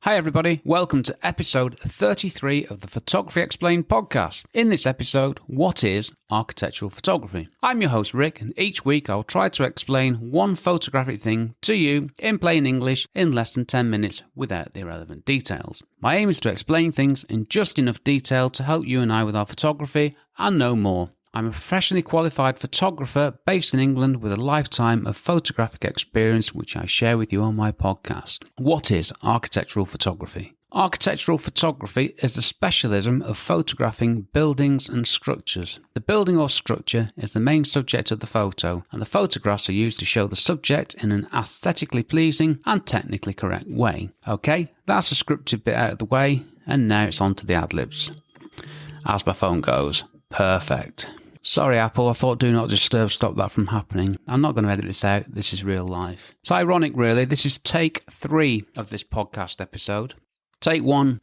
Hi everybody, welcome to episode 33 of the Photography Explained podcast. In this episode, what is architectural photography? I'm your host Rick, and each week I'll try to explain one photographic thing to you in plain English in less than 10 minutes without the irrelevant details. My aim is to explain things in just enough detail to help you and I with our photography and no more. I'm a professionally qualified photographer based in England with a lifetime of photographic experience which I share with you on my podcast. What is architectural photography? Architectural photography is the specialism of photographing buildings and structures. The building or structure is the main subject of the photo, and the photographs are used to show the subject in an aesthetically pleasing and technically correct way. Okay, that's the scripted bit out of the way, and now it's on to the ad-libs. As my phone goes, perfect. Sorry, Apple, I thought Do Not Disturb stopped that from happening. I'm not going to edit this out. This is real life. It's ironic, really. This is take 3 of this podcast episode. Take 1...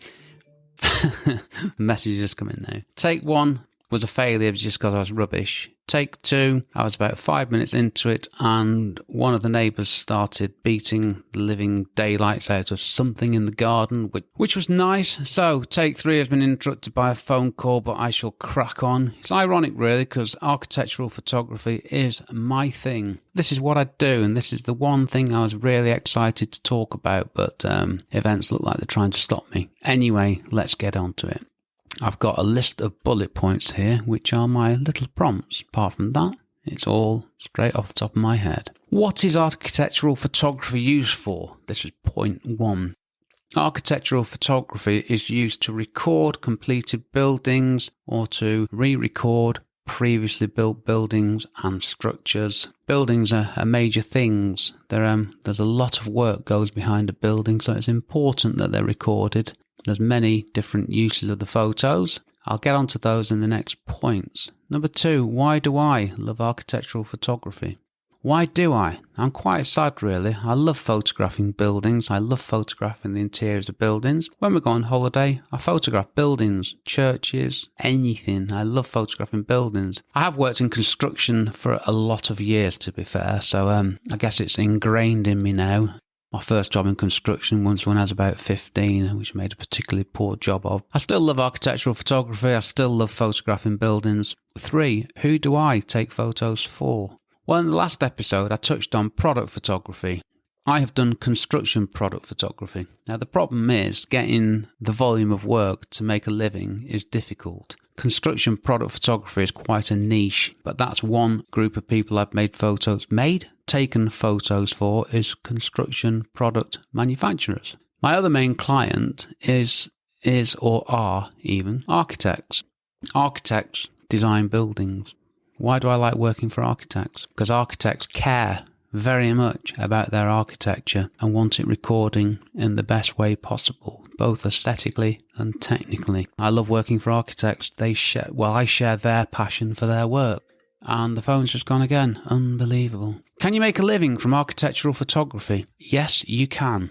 The message just come in now. Take 1 was a failure just because I was rubbish. Take 2, I was about 5 minutes into it and one of the neighbours started beating the living daylights out of something in the garden, which was nice. So take 3 has been interrupted by a phone call, but I shall crack on. It's ironic really because architectural photography is my thing. This is what I do, and this is the one thing I was really excited to talk about, but events look like they're trying to stop me. Anyway, let's get on to it. I've got a list of bullet points here, which are my little prompts. Apart from that, it's all straight off the top of my head. What is architectural photography used for? This is point 1. Architectural photography is used to record completed buildings or to re-record previously built buildings and structures. Buildings are major things. There's a lot of work goes behind a building, so it's important that they're recorded. There's many different uses of the photos. I'll get onto those in the next points. Number 2, why do I love architectural photography? Why do I? I'm quite sad really. I love photographing buildings. I love photographing the interiors of buildings. When we go on holiday, I photograph buildings, churches, anything. I love photographing buildings. I have worked in construction for a lot of years, to be fair, so I guess it's ingrained in me now. My first job in construction was when I was about 15, which I made a particularly poor job of. I still love architectural photography. I still love photographing buildings. 3, who do I take photos for? Well, in the last episode, I touched on product photography. I have done construction product photography. Now, the problem is getting the volume of work to make a living is difficult. Construction product photography is quite a niche, but that's one group of people I've taken photos for is construction product manufacturers. My other main client is or are even architects. Architects design buildings. Why do I like working for architects? Because architects care very much about their architecture and want it recording in the best way possible, both aesthetically and technically. I love working for architects. I share their passion for their work. And the phone's just gone again. Unbelievable. Can you make a living from architectural photography? Yes, you can.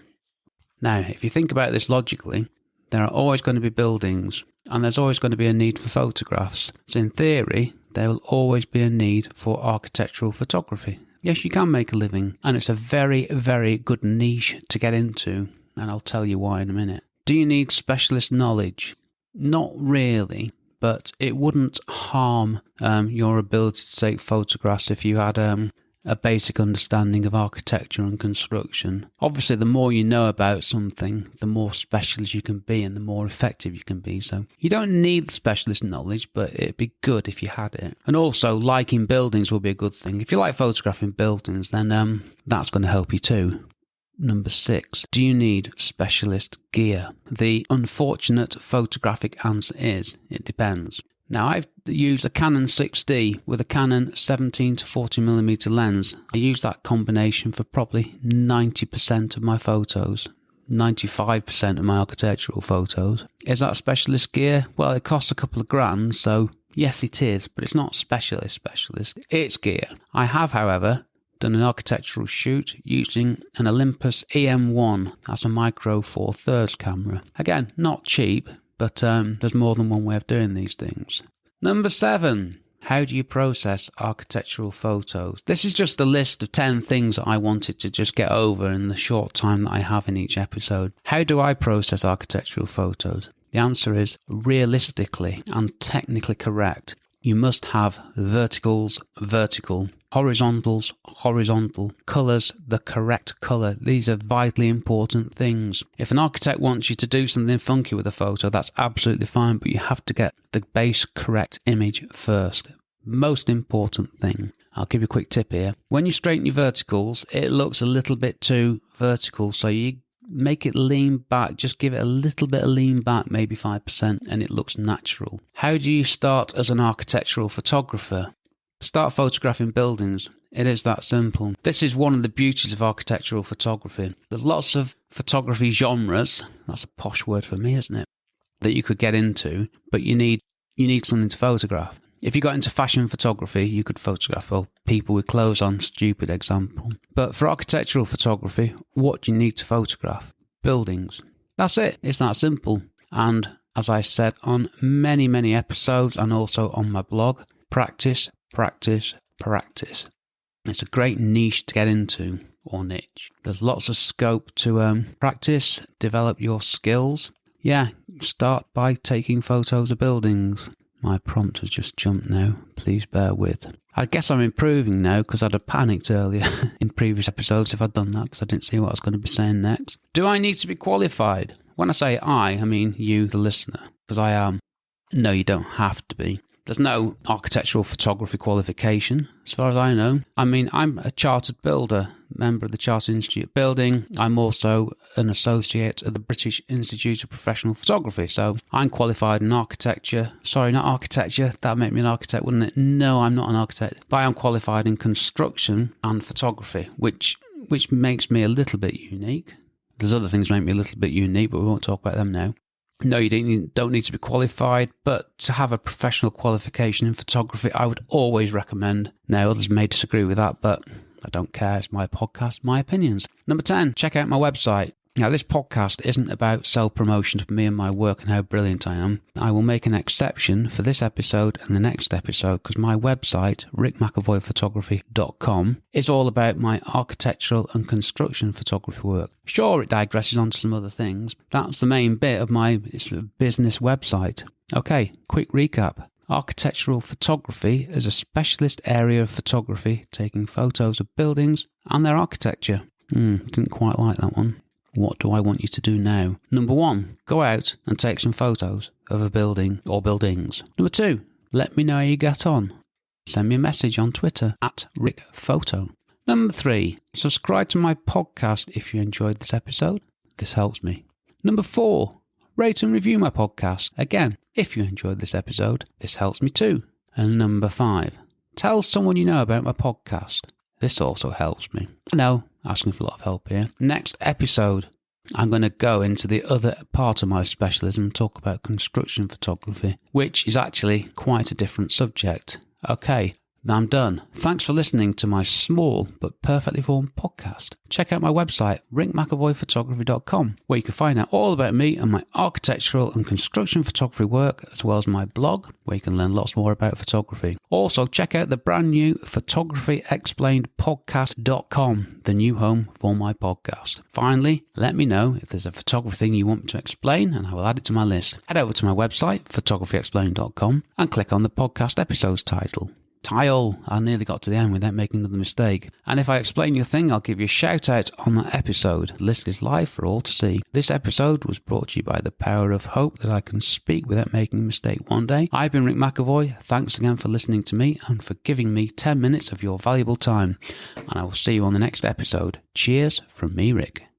Now, if you think about this logically, there are always going to be buildings and there's always going to be a need for photographs. So in theory, there will always be a need for architectural photography. Yes, you can make a living, and it's a very, very good niche to get into, and I'll tell you why in a minute. Do you need specialist knowledge? Not really, but it wouldn't harm your ability to take photographs if you had a basic understanding of architecture and construction. Obviously, the more you know about something, the more specialist you can be and the more effective you can be. So you don't need the specialist knowledge, but it'd be good if you had it. And also, liking buildings will be a good thing. If you like photographing buildings, then that's going to help you too. Number 6, do you need specialist gear? The unfortunate photographic answer is, it depends. Now, I've used a Canon 6D with a Canon 17 to 40mm lens. I use that combination for probably 90% of my photos, 95% of my architectural photos. Is that specialist gear? Well, it costs a couple of grand, so yes, it is, but it's not specialist. It's gear. I have, however, done an architectural shoot using an Olympus EM1. That's a micro 4/3 camera. Again, not cheap, but there's more than one way of doing these things. Number 7, How do you process architectural photos? This is just a list of 10 things that I wanted to just get over in the short time that I have in each episode. How do I process architectural photos? The answer is realistically and technically correct. You must have verticals, vertical, horizontals, horizontal, colours, the correct colour. These are vitally important things. If an architect wants you to do something funky with a photo, that's absolutely fine, but you have to get the base correct image first. Most important thing. I'll give you a quick tip here. When you straighten your verticals, it looks a little bit too vertical, so you make it lean back, just give it a little bit of lean back, maybe 5%, and it looks natural. How do you start as an architectural photographer? Start photographing buildings. It is that simple. This is one of the beauties of architectural photography. There's lots of photography genres, that's a posh word for me, isn't it, that you could get into, but you need something to photograph. If you got into fashion photography, you could photograph people with clothes on, stupid example. But for architectural photography, what do you need to photograph? Buildings. That's it. It's that simple. And as I said on many, many episodes and also on my blog, practice, practice, practice. It's a great niche to get into, or niche. There's lots of scope to practice, develop your skills. Yeah, start by taking photos of buildings. My prompt has just jumped now. Please bear with. I guess I'm improving now because I'd have panicked earlier in previous episodes if I'd done that because I didn't see what I was going to be saying next. Do I need to be qualified? When I say I mean you, the listener, because I am. No, you don't have to be. There's no architectural photography qualification, as far as I know. I mean, I'm a chartered builder, member of the Chartered Institute of Building. I'm also an associate of the British Institute of Professional Photography. So I'm qualified in architecture. Sorry, not architecture. That'd make me an architect, wouldn't it? No, I'm not an architect. But I am qualified in construction and photography, which makes me a little bit unique. There's other things that make me a little bit unique, but we won't talk about them now. No, you don't need to be qualified, but to have a professional qualification in photography, I would always recommend. Now, others may disagree with that, but I don't care. It's my podcast, my opinions. Number 10, check out my website. Now, this podcast isn't about self-promotion for me and my work and how brilliant I am. I will make an exception for this episode and the next episode because my website, rickmcavoyphotography.com, is all about my architectural and construction photography work. Sure, it digresses onto some other things. That's the main bit of my business website. Okay, quick recap. Architectural photography is a specialist area of photography, taking photos of buildings and their architecture. Didn't quite like that one. What do I want you to do now? Number 1, go out and take some photos of a building or buildings. Number 2, let me know how you get on. Send me a message on Twitter @RickPhoto. Number 3, subscribe to my podcast if you enjoyed this episode. This helps me. Number 4, rate and review my podcast. Again, if you enjoyed this episode, this helps me too. And number 5, tell someone you know about my podcast. This also helps me. I know, asking for a lot of help here. Next episode, I'm going to go into the other part of my specialism and talk about construction photography, which is actually quite a different subject. Okay, I'm done. Thanks for listening to my small but perfectly formed podcast. Check out my website, rickmcavoyphotography.com, where you can find out all about me and my architectural and construction photography work, as well as my blog, where you can learn lots more about photography. Also, check out the brand new Photography Explained podcast.com, the new home for my podcast. Finally, let me know if there's a photography thing you want me to explain, and I will add it to my list. Head over to my website, photographyexplained.com, and click on the podcast episode's title. I nearly got to the end without making another mistake. And if I explain your thing, I'll give you a shout out on that episode. The list is live for all to see. This episode was brought to you by the power of hope that I can speak without making a mistake one day. I've been Rick McEvoy. Thanks again for listening to me and for giving me 10 minutes of your valuable time. And I will see you on the next episode. Cheers from me, Rick.